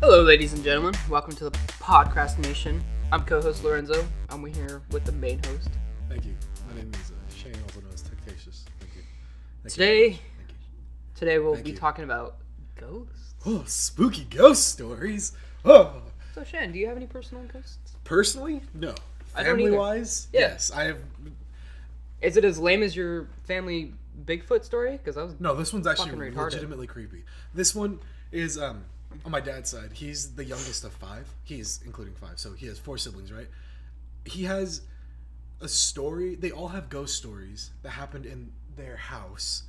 Hello, ladies and gentlemen. Welcome to the Podcrastination. I'm co-host Lorenzo. I'm here with the main host. Thank you. My name is Shane, also known as Techtatious. Thank you. Today we'll be talking about ghosts. Oh, spooky ghost stories. Oh. So, Shane, do you have any personal ghosts? Personally, no. I don't either. Family-wise, Yeah. yes. I have. Is it as lame as your family Bigfoot story? Because I was No, this one's actually fucking retarded. legitimately creepy. This one is on my dad's side. He's the youngest of 5. He's including 5, so he has 4 siblings, right? He has a story. They all have ghost stories that happened in their house,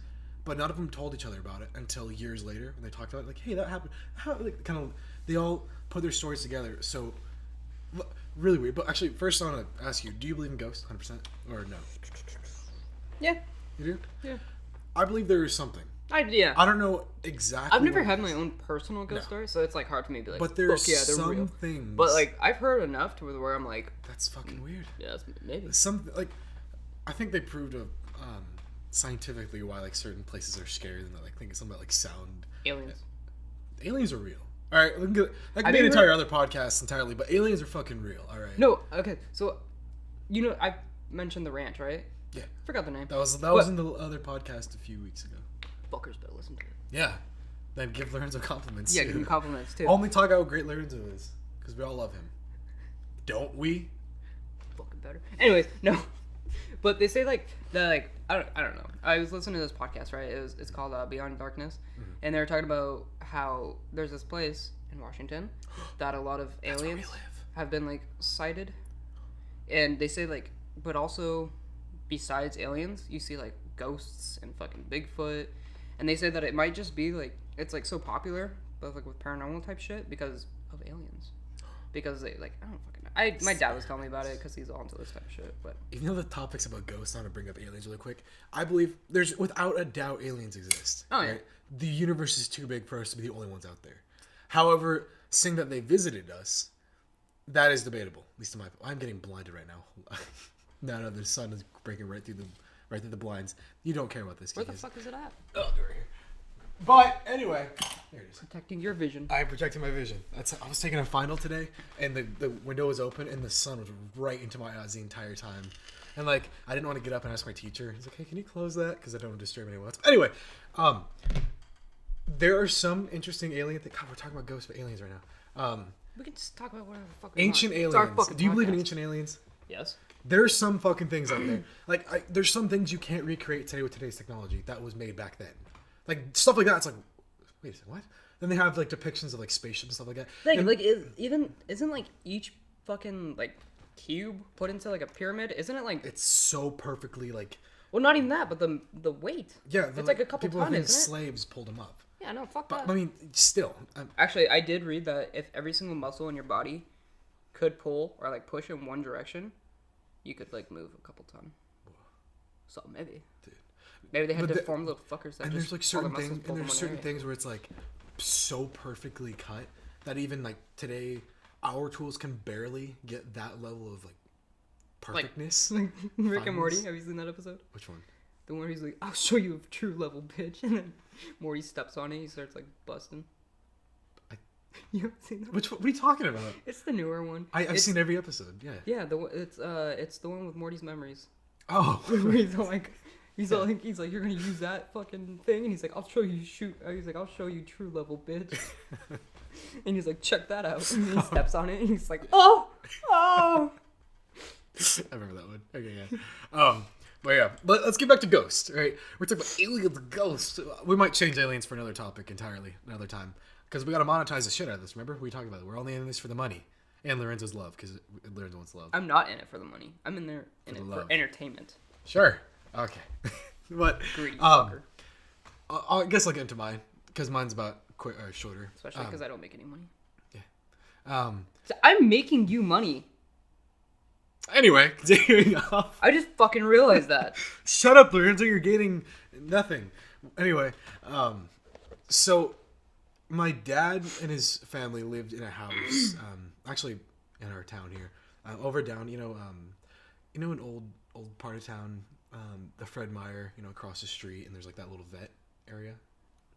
but none of them told each other about it until years later when they talked about it. Like, hey, that happened. How? Like, kind of. They all put their stories together. So, really weird. But actually, first I want to ask you: do you believe in ghosts, 100%, or no? Yeah. You do? Yeah. I believe there is something. I don't know exactly. I've never what had it my is. own personal ghost story, so it's like hard for me to be like. But there's they're some real. things. But like I've heard enough to where I'm like, that's fucking weird. yeah, maybe. I think they proved scientifically why like certain places are scary and like think something about like sound. Aliens. Aliens are real. All right, that could be an entire other podcast entirely, but aliens are fucking real. All right. No, okay. So, I mentioned the ranch, right? Yeah. Forgot the name. That was in the other podcast a few weeks ago. Fuckers better listen to it. Yeah. Then give Lorenzo compliments. Yeah, too. give him compliments too. Only talk how great Lorenzo is, because we all love him. Don't we? Fucking better. Anyways, no. But they say like I don't know. I was listening to this podcast, right? It's called Beyond Darkness, and they were talking about how there's this place in Washington that a lot of aliens have been like sighted, and they say like, but also besides aliens, you see like ghosts and fucking Bigfoot, and they say that it might just be like it's like so popular, but like with paranormal type shit because of aliens, because they like I don't fucking know. My dad was telling me about it because he's all into this type of shit. But even though the topic's about ghosts, I'm gonna bring up aliens really quick. I believe there's without a doubt aliens exist. Oh yeah. Right? The universe is too big for us to be the only ones out there. However, saying that they visited us, that is debatable. At least in my, I'm getting blinded right now. No, the sun is breaking right through the blinds. You don't care about this. Where the fuck is it at? Oh, right here. But anyway, there it is. Protecting your vision. I'm protecting my vision. I was taking a final today, and the window was open, and the sun was right into my eyes the entire time. And like, I didn't want to get up and ask my teacher. He's like, "Hey, can you close that?" Because I don't want to disturb anyone else. But anyway, there are some interesting alien things. God, we're talking about ghosts, but aliens right now. We can just talk about whatever the fuck we Ancient want. aliens. Do you believe in ancient aliens? Yes. There's some fucking things out there. Like, there's some things you can't recreate today with today's technology that was made back then. Like, stuff like that, it's like, wait a second, what? Then they have, like, depictions of, like, spaceships and stuff like that. Isn't, like, each fucking, like, cube put into, like, a pyramid? Isn't it, like... It's so perfectly, like... Well, not even that, but the weight. Yeah. It's, like, a couple people tons, think isn't it? slaves pulled them up. Yeah, no, fuck But, that. I mean, still. Actually, I did read that if every single muscle in your body could pull or, like, push in one direction, you could, like, move a couple ton. So, maybe. Dude. Maybe they had deformed little fuckers that and just there's, like, certain things where it's, like, so perfectly cut that even, like, today, our tools can barely get that level of, like, perfectness. Like Rick and Morty, have you seen that episode? Which one? The one where he's like, "I'll show you a true level, bitch," and then Morty steps on it, he starts like busting. You haven't seen that? What are you talking about? It's the newer one. I've seen every episode. Yeah. Yeah, it's the one with Morty's memories. Oh. Where he's like, "You're gonna use that fucking thing," and he's like, "I'll show you He's like, "I'll show you true level, bitch." And he's like, "Check that out," and he steps on it, and he's like, "Oh." I remember that one. Okay, yeah. But yeah, let's get back to ghosts, right? We're talking about aliens, ghosts. We might change aliens for another topic entirely, another time. Because we got to monetize the shit out of this, remember? We talked about it. We're only in this for the money. And Lorenzo's love, because Lorenzo wants love. I'm not in it for the money. I'm in there for entertainment. Sure. Okay. But, Greedy fucker. I guess I'll get into mine, because mine's about shorter. Especially because I don't make any money. Yeah. So I'm making you money. Anyway, continuing off. I just fucking realized that. Shut up, Lorenzo. You're getting nothing. Anyway, so my dad and his family lived in a house, actually in our town here, over down. You know an old part of town, the Fred Meyer. Across the street, and there's like that little vet area.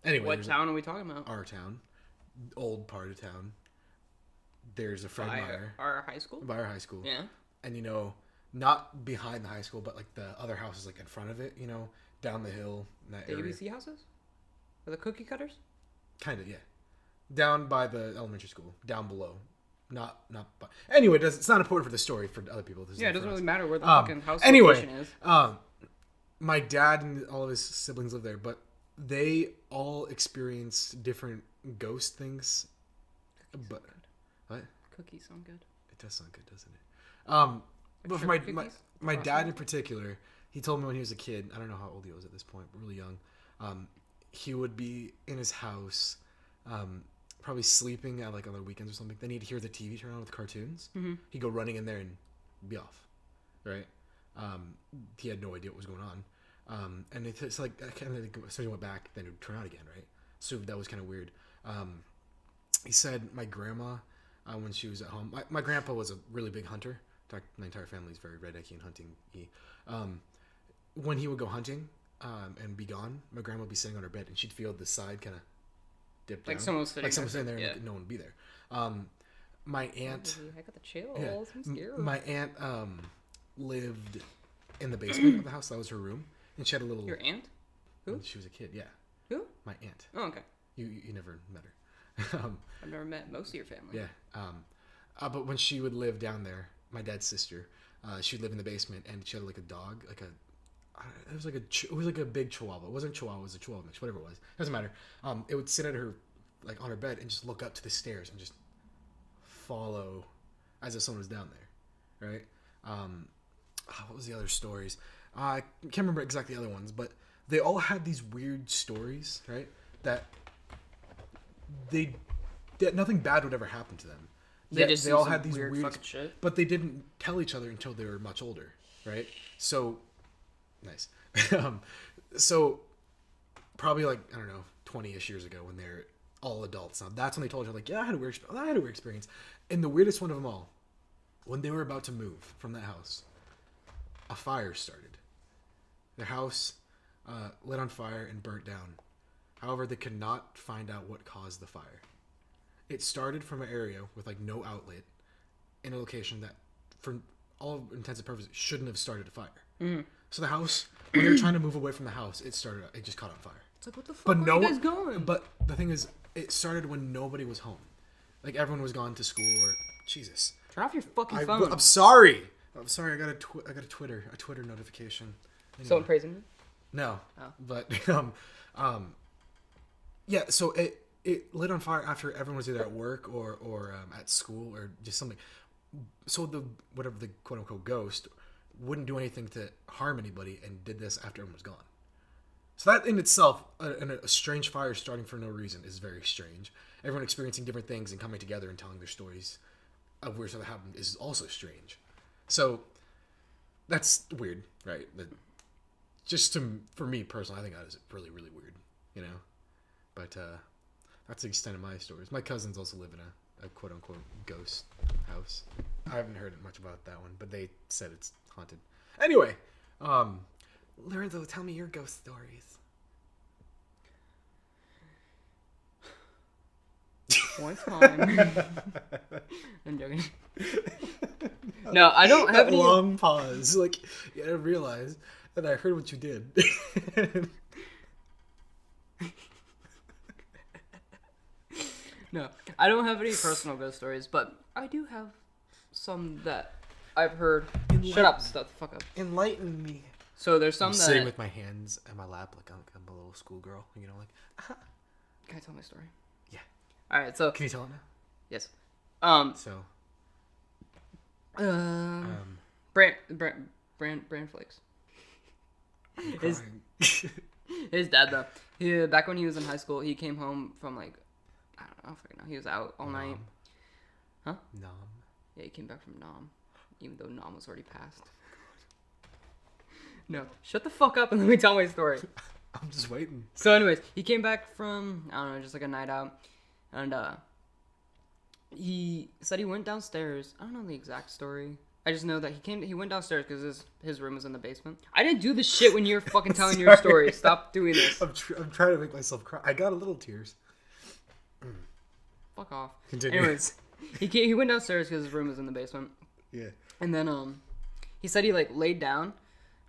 Anyway, what town are we talking about? Our town. old part of town. There's a Fred By Meyer our high school? by our high school. Yeah. And, not behind the high school, but, like, the other houses, like, in front of it, down the hill in that The area. ABC houses? Or the cookie cutters? Kind of, yeah. Down by the elementary school. Down below. Not by... Anyway, it's not important for the story for other people. Yeah, it doesn't really matter where the fucking house anyway, location is. My dad and all of his siblings live there, but they all experienced different ghost things. But what? Cookies sound good. It does sound good, doesn't it? But for my dad in particular, he told me when he was a kid. I don't know how old he was at this point, but really young. He would be in his house, probably sleeping at like on the weekends or something. Then he'd hear the TV turn on with cartoons. Mm-hmm. He'd go running in there and be off, right? He had no idea what was going on, and it's like kind of so he went back, then it would turn out again, right? So that was kind of weird. He said my grandma, when she was at home, my grandpa was a really big hunter. In fact, my entire family is very rednecky and hunting-y. When he would go hunting and be gone, my grandma would be sitting on her bed, and she'd feel the side kind of dip down. Like someone was sitting there, yeah. and no one would be there. My aunt... I got the chills. Yeah, I'm scared. my aunt lived in the basement of the house. That was her room. And she had a little... Your aunt? Who? When she was a kid, yeah. Who? My aunt. Oh, okay. You never met her. I've never met most of your family. Yeah. But when she would live down there, my dad's sister, she'd live in the basement, and she had like a dog, it was like a big Chihuahua. It wasn't a Chihuahua, it was a Chihuahua mix, whatever it was. Doesn't matter. It would sit at her, like on her bed, and just look up to the stairs and just follow as if someone was down there, right? What was the other stories? I can't remember exactly the other ones, but they all had these weird stories, right? That nothing bad would ever happen to them. They all had these weird fucking shit. But they didn't tell each other until they were much older, right? So, nice. So, probably like, I don't know, 20-ish years ago when they're all adults now, that's when they told each other, like, yeah, I had a weird experience. And the weirdest one of them all, when they were about to move from that house, a fire started. Their house lit on fire and burnt down. However, they could not find out what caused the fire. It started from an area with like no outlet in a location that, for all intents and purposes, shouldn't have started a fire. Mm. So the house, when they were trying to move away from the house, it just caught on fire. It's like, what the fuck are you guys going? But the thing is, it started when nobody was home. Like everyone was gone to school or Jesus. Turn off your fucking phone. I'm sorry. I got a Twitter notification. Anyway. Someone praising me? No. Oh. But yeah. So it lit on fire after everyone was either at work or at school or just something. So the quote unquote ghost wouldn't do anything to harm anybody and did this after everyone was gone. So that in itself, a strange fire starting for no reason is very strange. Everyone experiencing different things and coming together and telling their stories of where something happened is also strange. So that's weird, right? For me personally, I think that is really, really weird, But that's the extent of my stories. My cousins also live in a quote-unquote ghost house. I haven't heard much about that one, but they said it's haunted. Anyway, Lorenzo, tell me your ghost stories. One time. I'm joking. No, I don't have any... long pause. Like, you gotta realize that I heard what you did. No, I don't have any personal ghost stories, but I do have some that I've heard. Shut up, shut the fuck up. Enlighten me. So there's some I'm sitting with my hands in my lap like I'm a little schoolgirl, like. Can I tell my story? Yeah. All right, so. Can you tell it now? Yes. Brand flakes. His dad though. Back when he was in high school, he came home from like, I don't know, he was out all night. Huh? Nom. Yeah, he came back from Nom, even though Nom was already passed. No, shut the fuck up and let me tell my story. I'm just waiting. So anyways, he came back from, I don't know, just like a night out. And he said he went downstairs. I don't know the exact story. I just know that he went downstairs because his room was in the basement. I didn't do this shit when you're fucking telling your story. Stop doing this. I'm trying to make myself cry. I got a little tears. fuck off. Continue. Anyways, he went downstairs because his room was in the basement. Yeah. And then he said he like laid down.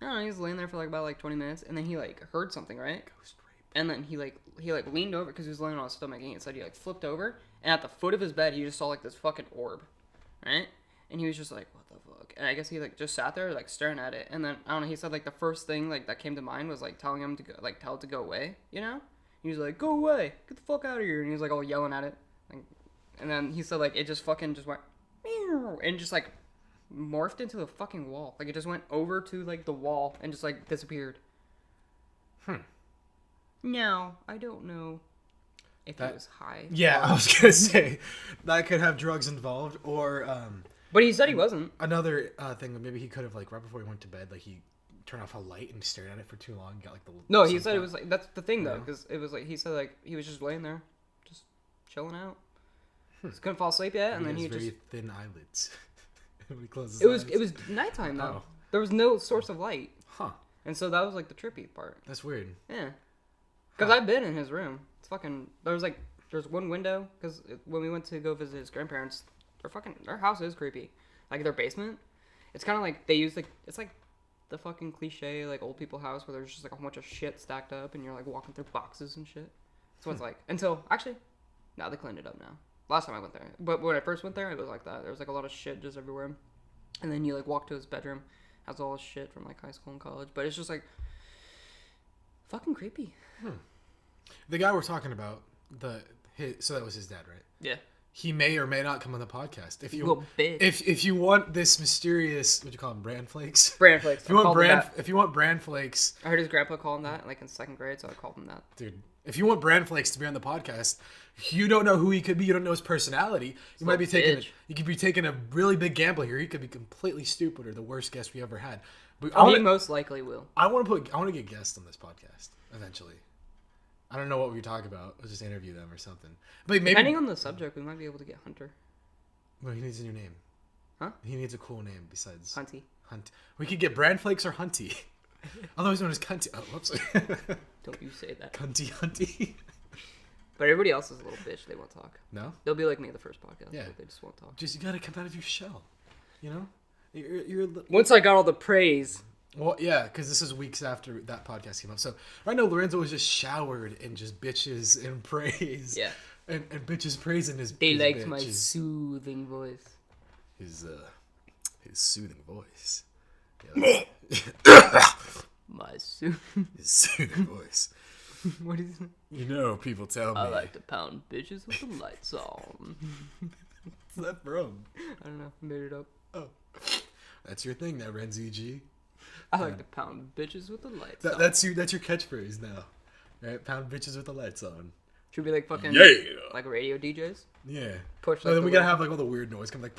I don't know. He was laying there for like about like 20 minutes, and then he like heard something, right? Ghost rape. And then he leaned over because he was laying on his stomach, and he said he like flipped over, and at the foot of his bed he just saw like this fucking orb, right? And he was just like, what the fuck? And I guess he like just sat there like staring at it, and then I don't know. He said like the first thing like that came to mind was like telling him to go, like tell it to go away, you know? He was like, go away, get the fuck out of here, and he was like all yelling at it, like, and then he said like it just fucking just went, meow, and just like morphed into the fucking wall, like it just went over to like the wall and just like disappeared. Now I don't know if he was high. Yeah, I was gonna say that could have drugs involved, or but he said he wasn't. another thing. Maybe he could have like right before he went to bed, like he turned off a light and stared at it for too long. And got like the No, he said it was like that's the thing though, because it was like he said like he was just laying there, just chilling out. Just couldn't fall asleep yet, and then he very just thin eyelids. When he closes it was eyes. nighttime though. Oh. There was no source of light, Huh. and so that was like the trippy part. That's weird. Yeah, because I've been in his room. It's fucking. There's one window because when we went to go visit his grandparents, their house is creepy. Like their basement, it's kind of like they use like it's like the fucking cliche like old people house where there's just like a whole bunch of shit stacked up and you're like walking through boxes and shit. That's what it's like. Until actually, now they cleaned it up now. Last time I went there, but when I first went there, it was like that. There was like a lot of shit just everywhere, and then you like walk to his bedroom, has all his shit from like high school and college. But it's just like fucking creepy. The guy we're talking about, so that was his dad, right? Yeah. He may or may not come on the podcast. If you Little bitch. if you want this mysterious, what do you call them, bran flakes? Bran flakes. If you want bran flakes, I heard his grandpa call him that like in second grade, so I called him that. dude. If you want bran flakes to be on the podcast, you don't know who he could be. You don't know his personality. You might be taking. You could be taking a really big gamble here. He could be completely stupid or the worst guest we ever had. But He most likely will. I want to get guests on this podcast eventually. I don't know what we talk about. Let's just interview them or something. But maybe Depending on the subject, we might be able to get Hunter. Well, he needs a new name. Huh? He needs a cool name besides Hunty. Hunt. We could get Bran Flakes or Hunty. Otherwise known as Cunty. Oh, whoops. Don't you say that. Cunty Hunty. But everybody else is a little bitch. They won't talk. No? They'll be like me at the first podcast. Yeah. They just won't talk. Just, you gotta come out of your shell. You know? You're Once I got all the praise. Well, yeah, because this is weeks after that podcast came up. So right now, Lorenzo was just showered in just bitches and praise. Yeah. And bitches praising his. They his liked bitch, my soothing voice. His soothing voice. Yeah. My soothing. His soothing voice. What is it? You know, people tell me. I like to pound bitches with the lights on. What's that from? I don't know. I made it up. Oh, that's your thing, now, Renzi G. I like to pound bitches with the lights on. That's your catchphrase now, right? Pound bitches with the lights on. Should we like fucking like radio DJs? Yeah. Push. So Like, then we gotta have like all the weird noise come like.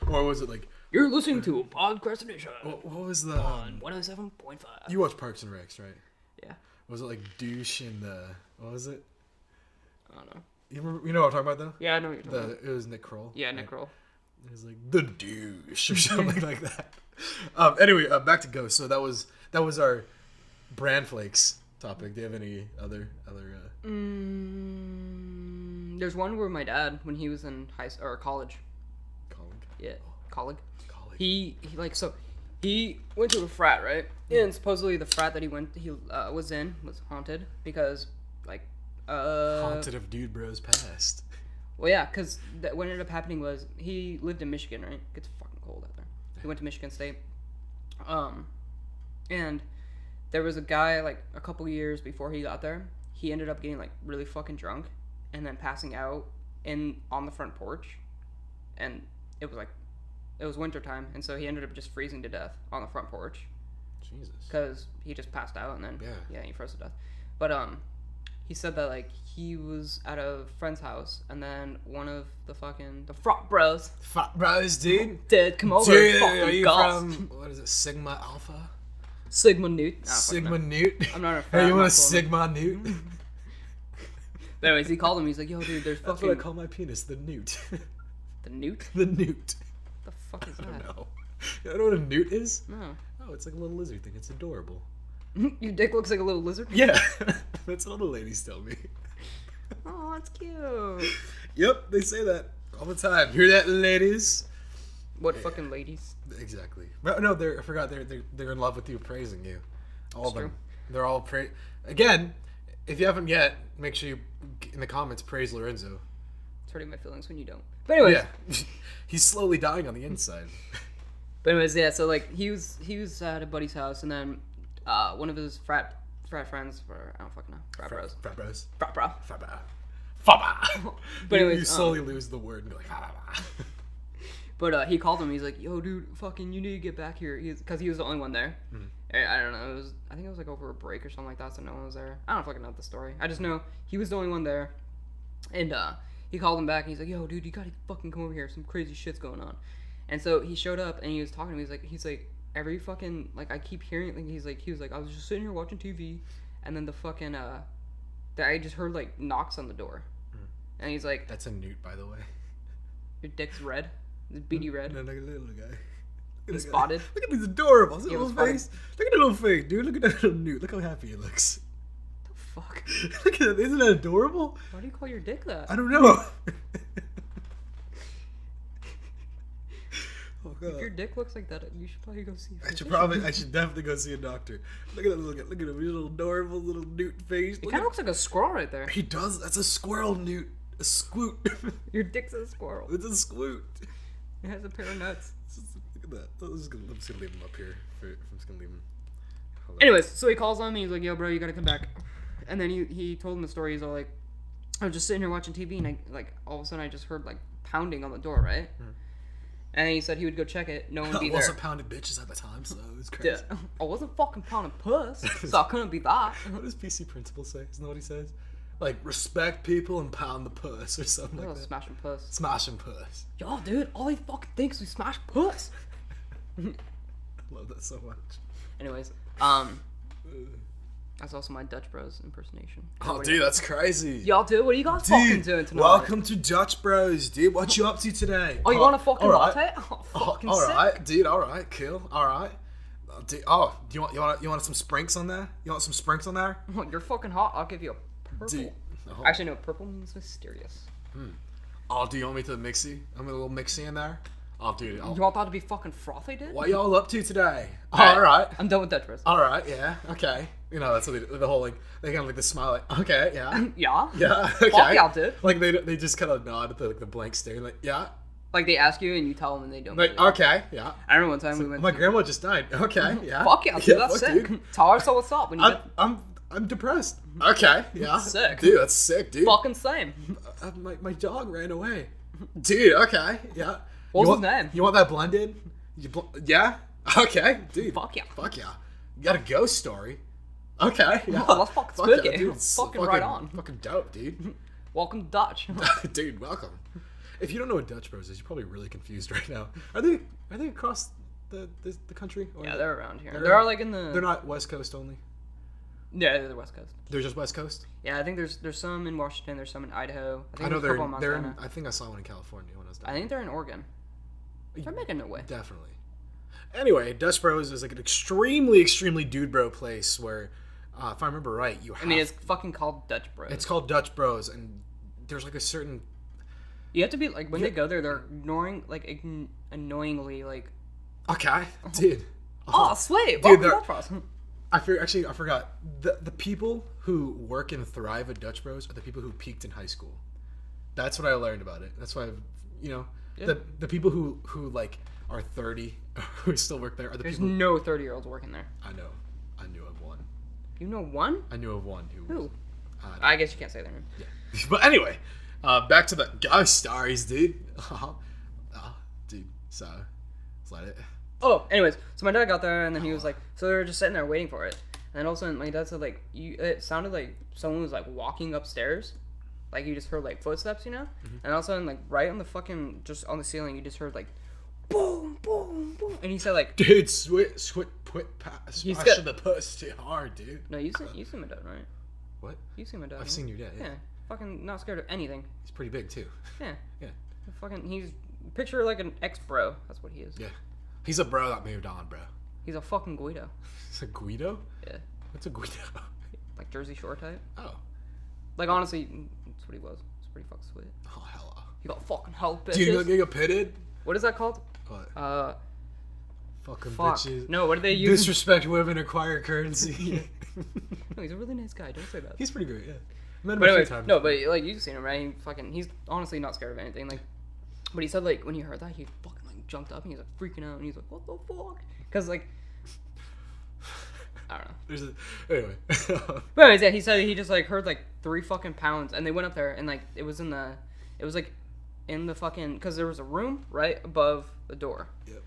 Or was it like? You're listening to Podcrastination What was the? on 107.5. You watch Parks and Recs, right? Yeah. Was it like douche and what was it? I don't know. You remember? You know what I'm talking about though? Yeah, I know what you're talking about. It was Nick Kroll. Yeah, Nick Kroll. It was like the douche or something like that. Anyway, back to Ghost. So that was our Bran Flakes topic. Do you have any other? There's one where my dad, when he was in college. Yeah, college. He went to a frat, right? And supposedly the frat that he was in was haunted because haunted of dude bros past. Well, yeah, because what ended up happening was he lived in Michigan, right? It gets fucking cold out there. He went to Michigan State. And there was a guy, like, a couple years before he got there, he ended up getting, like, really fucking drunk and then passing out on the front porch. And it was wintertime, and so he ended up just freezing to death on the front porch. Jesus. Because he just passed out and then, he froze to death. But, he said that, like, he was at a friend's house, and then one of the frat bros. Frat bros, dude. Did come over Dude, and fucking are you golf. from, what is it, Sigma Alpha? Sigma Newt. Oh, Sigma Newt? I'm not a frat. Hey, you want a Sigma Newt? But anyways, he called him. He's like, yo, dude, there's That's fucking... what I call my penis, the Newt. The Newt? The Newt. The fuck is that? I don't know. You don't know what a newt is? No. Oh, it's like a little lizard thing. It's adorable. Your dick looks like a little lizard? Yeah. That's what all the ladies tell me. Oh, that's cute. Yep, they say that all the time. Hear that, ladies? What fucking ladies? Exactly. No, I forgot. They're in love with you, praising you. All of them. They're all Again, if you haven't yet, make sure you in the comments praise Lorenzo. It's hurting my feelings when you don't. But anyways, yeah, he's slowly dying on the inside. But anyways, yeah. So like he was at a buddy's house, and then one of his frat friends, or I don't fucking know, frat bros. But anyways, you slowly lose the word and be like, But he called him. He's like, "Yo, dude, fucking, you need to get back here." Because he was the only one there. Mm-hmm. I don't know. I think it was like over a break or something like that, so no one was there. I don't fucking know the story. I just know he was the only one there, and he called him back. And he's like, "Yo, dude, you gotta fucking come over here. Some crazy shit's going on." And so he showed up and he was talking to me. He's like, every fucking like I keep hearing. Like, he was like, I was just sitting here watching TV, and then the fucking I just heard like knocks on the door, and he's like, "That's a newt, by the way. Your dick's red." It's beady red. No, look at the little guy. He's spotted. Look at his adorable little spotted. face. Look at the little face, dude. Look at that little newt. Look how happy he looks. What the fuck? Look at that. Isn't that adorable? Why do you call your dick that? I don't know. Oh, if your dick looks like that, you should probably go see. I should definitely go see a doctor. Look at that look at him. His little adorable little newt face. It kind of looks like a squirrel right there. He does. That's a squirrel newt. A squoot. Your dick's a squirrel. It's a squoot. It has a pair of nuts. Look at that. I'm just gonna leave him up here. I'm just gonna leave him. Anyways, so he calls on me. He's like, "Yo, bro, you gotta come back." And then he told him the story. He's all like, "I was just sitting here watching TV, and all of a sudden I just heard like pounding on the door, right?" Mm. And he said he would go check it. No one would be there. I wasn't pounding bitches at the time, so it was crazy. Yeah. I wasn't fucking pounding puss, so I couldn't be that. What does PC Principal say? Isn't that what he says? Like, respect people and pound the puss or something like that. Smashing puss. Smashing puss. Yo, dude, all he fucking thinks we smash puss. I love that so much. Anyways, that's also my Dutch Bros impersonation. Oh, dude, that's crazy. Y'all, dude, what are you guys fucking doing tonight? Welcome to Dutch Bros, dude. What you up to today? Oh, you want a fucking latte? Oh, fucking sick. Alright, dude, alright, cool. Alright. Do you want some sprinks on there? You want some sprinks on there? You're fucking hot. I'll give you a purple. Dude, actually, no, purple means mysterious. Oh, do you want me to mixy? I'm a little mixy in there. Oh, dude. You want that to be fucking frothy, dude? What y'all up to today? Alright. I'm done with Dutch Bros. Alright, yeah, okay. You know, that's what the whole, like, they kind of like the smile, like, okay, yeah. Yeah? Yeah, okay. Fuck y'all, dude. Like, they just kind of nod at the blank stare, like, yeah. Like, they ask you and you tell them and they don't. Like, okay, yeah. I remember one time we went my grandma just died. Okay, yeah. Fuck y'all, dude, that's sick. Dude. Tell her so what's up when you I'm depressed. Okay, yeah. Sick. Dude, that's sick, dude. Fucking same. My dog ran away. Dude, okay, yeah. What was his name? You want that blended? Yeah? Okay, dude. Fuck yeah. Fuck yeah. You got a ghost story. Okay, yeah. Oh, that's fucking spooky. Yeah, dude, fucking right on. Fucking dope, dude. Welcome to Dutch. Dude, welcome. If you don't know what Dutch Bros is, you're probably really confused right now. Are they across the country? Or yeah, they're around here. They're like in the... They're not West Coast only? Yeah, they're West Coast. They're just West Coast? Yeah, I think there's some in Washington, there's some in Idaho. I know they're in, I think I saw one in California when I was down there. I think they're in Oregon. They're making their way. Definitely. Anyway, Dutch Bros is like an extremely, extremely dude bro place where, if I remember right, it's fucking called Dutch Bros. It's called Dutch Bros, and there's like a certain... You have to be, like, when they go there, they're ignoring, like, annoyingly, like... Okay, dude. Oh, sweet! Dude, I forgot. The people who work and thrive at Dutch Bros are the people who peaked in high school. That's what I learned about it. That's why, yeah. The people who like are 30 who still work there are the There's people. There's no 30-year-olds working there. I know. I knew of one. You know one? I knew of one who? I guess you can't say their name. Yeah. But anyway, back to the ghost stories, dude. Dude, so let it. Oh, anyways, so my dad got there and then he was like, so they were just sitting there waiting for it, and then all of a sudden my dad said like, it sounded like someone was like walking upstairs, like you just heard like footsteps, you know, and all of a sudden like right on the fucking just on the ceiling you just heard like, boom, boom, boom, and he said like, dude, smashing the puss too hard, dude. No, you seen my dad, right? What? You seen my dad? I've seen your dad. Yeah. Fucking not scared of anything. He's pretty big too. Yeah. Yeah. He's picture like an ex-bro. That's what he is. Yeah. He's a bro that moved on, bro. He's a fucking Guido. He's a Guido? Yeah. What's a Guido? like Jersey Shore type. Oh. Like honestly, that's what he was. It's pretty fucking sweet. Oh, hella. He got fucking hell bitches. Do you not get pitted? What is that called? What? Fucking Fuck. bitches. No, what do they use? Disrespect women, acquire currency. No, he's a really nice guy. Don't say that. He's pretty great, yeah. Met him But a few anyway, times. no, but like you've seen him, right? He's honestly not scared of anything. Like, but he said like when he heard that, he fucking like jumped up and he's like freaking out and he's like, what the fuck? Because like, I don't know. Anyway. But anyways, yeah, he said he just like heard like 3 fucking pounds and they went up there and like it was like in the fucking, because there was a room right above the door. Yep.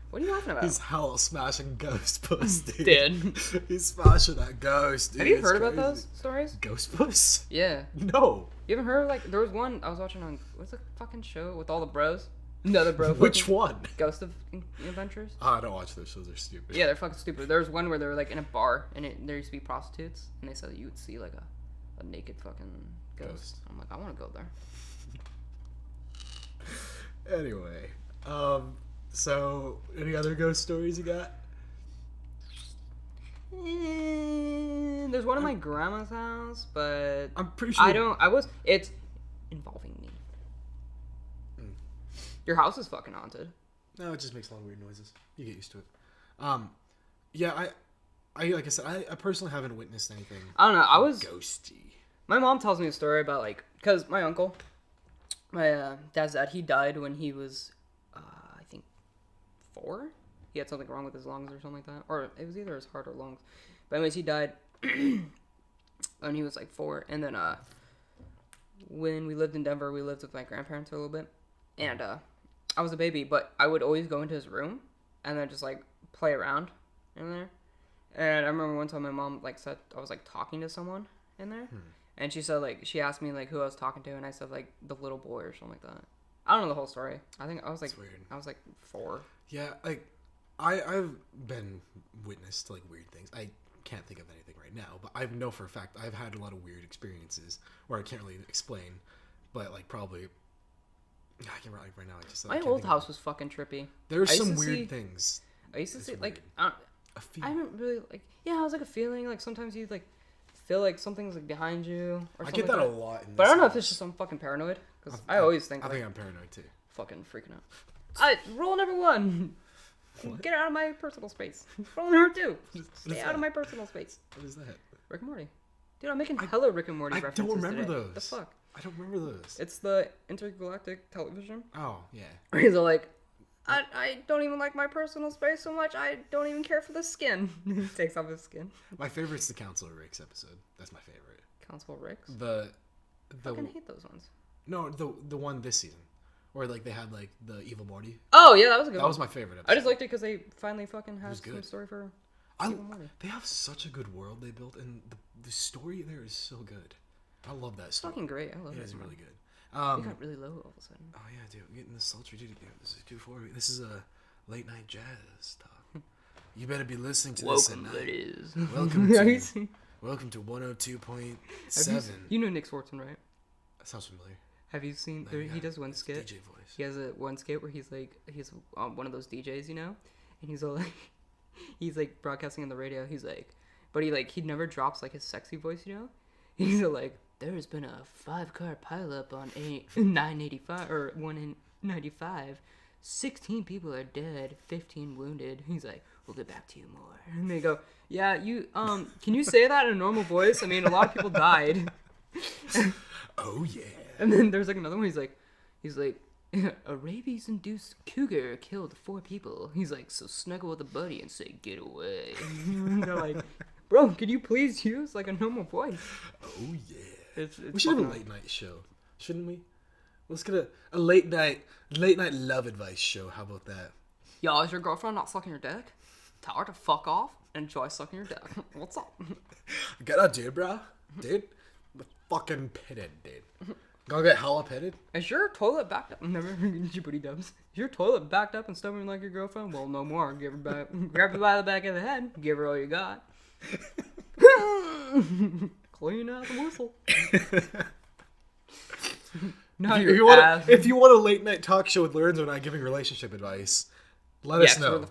What are you laughing about? He's hell smashing ghost puss, dude. Dude. He's smashing that ghost, dude. Have you It's heard about crazy. those stories? Ghost puss? Yeah. No. You haven't heard, like, there was one I was watching on, what's the fucking show with all the bros? No, the bro. Which one? Ghost of Adventures? Oh, I don't watch those shows. They're stupid. Yeah, they're fucking stupid. There was one where they were, like, in a bar, and there used to be prostitutes, and they said that you would see, like, a naked fucking ghost. I'm like, I want to go there. Anyway. So, any other ghost stories you got? There's one at my grandma's house, but I'm pretty sure. It's involving me. Your house is fucking haunted. No, it just makes a lot of weird noises. You get used to it. Yeah, I like I said, I personally haven't witnessed anything. I don't know. Ghosty. My mom tells me a story about like, cause my uncle, my dad's dad, he died when he was, I think, 4. He had something wrong with his lungs or something like that, or it was either his heart or lungs. But anyways, he died when he was like 4, and then when we lived in Denver, we lived with my grandparents for a little bit, and I was a baby, but I would always go into his room and then just like play around in there. And I remember one time my mom like said I was like talking to someone in there, and she said like she asked me like who I was talking to, and I said like the little boy or something like that. I don't know the whole story. I think I was like That's weird. I was like 4. Yeah, like I've been witness to like weird things. I can't think of anything right now, but I know for a fact I've had a lot of weird experiences where I can't really explain, but like probably I can't right now. My old house was fucking trippy. There's some weird things. I used to see like A I feeling. haven't really like it was like a feeling like sometimes you like feel like something's like behind you or I something get that like a lot. In But I don't know house. if it's just I'm fucking paranoid because I always think I like, think I'm paranoid too. fucking freaking out. Rule number 1. Get out of my personal space. Rule number 2. Stay out of my personal space. What is that? Rick and Morty. Dude, I'm making hella Rick and Morty I references don't remember today. those. The fuck? I don't remember those. It's the intergalactic television. Oh yeah. Where he's all like, I don't even like my personal space so much. I don't even care for the skin. He takes off his skin. My favorite's the Council of Ricks episode. That's my favorite. Council Ricks? The I fucking hate those ones. No, the one this season, where like they had like the evil Morty. Oh yeah, that was a good one. That was my favorite episode. I just liked it because they finally fucking had some good. story for They Morty. have such a good world they built, and the story there is so good. I love that It's story. fucking great. I love it. It is really good. It got really low all of a sudden. Oh yeah, dude, we're getting this sultry, dude. Yeah, this is 2:40. This is a late night jazz talk. You better be listening to this at night. ladies. Welcome to 102.7. You know Nick Swartzen, right? That sounds familiar. Have you seen? He does one skit. DJ voice. He has one skit where he's one of those DJs, you know, and he's all like, he's like broadcasting on the radio. He's like, but he never drops like his sexy voice, you know. He's like, there has been a 5-car pileup on 985 or 195. 16 people are dead, 15 wounded. He's like, we'll get back to you more. And they go, yeah, you can you say that in a normal voice? I mean, a lot of people died. Oh yeah. And then there's like another one. He's like, a rabies-induced cougar killed 4 people. He's like, so snuggle with a buddy and say, get away. And they're like, bro, could you please use like a normal voice? Oh yeah. It's We should have a late night show, shouldn't we? Let's get a late night love advice show. How about that? Yo, is your girlfriend not sucking your dick? Tell her to fuck off and enjoy sucking your dick. What's up? Get out, dude, bro. Dude, the fucking pitted, dude. Gonna get hella pitted? Is your toilet backed up? Never Djibouti dubs. Is your toilet backed up and stubborn like your girlfriend? Well, no more. Give her back. Grab her by the back of the head. Give her all you got. Clean out the whistle. Now if you want a late night talk show with Lorenzo and I giving relationship advice, let us know.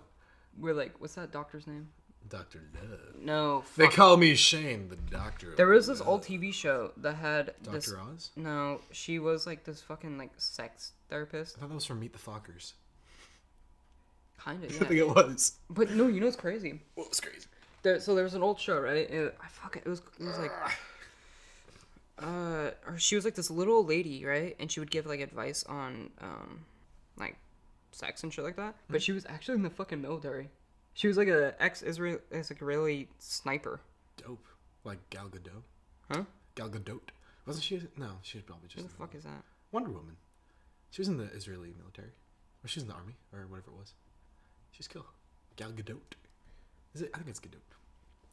We're like, what's that doctor's name? Dr. Love. No. They call me Shane, the Doctor. There was this old TV show that had Dr. Oz? No, she was like this fucking like sex therapist. I thought that was from Meet the Fockers. Kinda, yeah. I think it was. But no, you know what's crazy? What was crazy? So there was an old show, right? It was like, or she was like this little old lady, right? And she would give like advice on, like, sex and shit like that. But she was actually in the fucking military. She was like a ex-Israeli sniper. Dope. Like Gal Gadot. Huh? Gal Gadot. Wasn't she? No, she was probably just. Who the fuck is that? Wonder Woman. She was in the Israeli military. Or she was in the army, or whatever it was. She's cool. Gal Gadot. Is it? I think it's Gadot.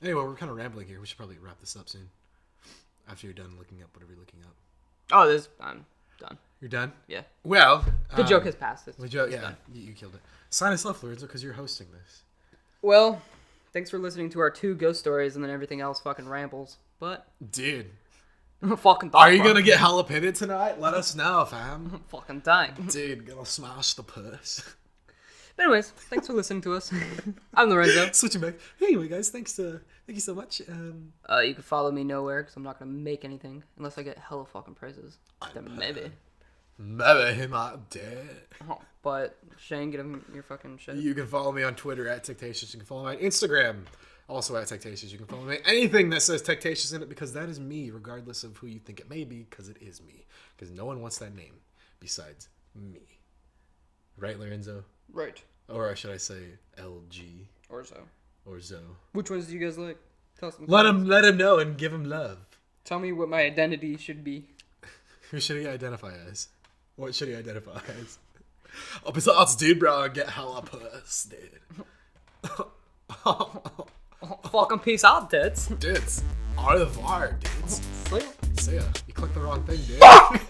Anyway, we're kind of rambling here. We should probably wrap this up soon. After you're done looking up whatever you're looking up. Oh, I'm done. You're done? Yeah. Well, The joke has passed. The joke, yeah, you killed it. Sign us off, Lorenzo, because you're hosting this. Well, thanks for listening to our 2 ghost stories, and then everything else fucking rambles. But dude, fucking. Are you gonna get jalapeno tonight? Let us know, fam. I'm fucking dying. Dude, gonna smash the puss. But anyways, thanks for listening to us. I'm Lorenzo. Switching back. Anyway, guys, thank you so much. You can follow me nowhere because I'm not gonna make anything unless I get hella fucking prizes. Then maybe. Maybe he might dead. Oh, but Shane, get him your fucking shit. You can follow me on Twitter at Techtatious. You can follow me on Instagram, also at Techtatious. You can follow me anything that says Techtatious in it because that is me, regardless of who you think it may be, because it is me. Because no one wants that name besides me. Right, Lorenzo? Right. Or should I say LG? Or so. Or Zo. Which ones do you guys like? Tell us. Let him know and give him love. Tell me what my identity should be. Who should he identify as? What should he identify as? Oh, besides, dude, bro, get hella puss, dude. Fucking peace out, dudes. Dudes. Au revoir, dudes. See ya. See ya. You clicked the wrong thing, dude.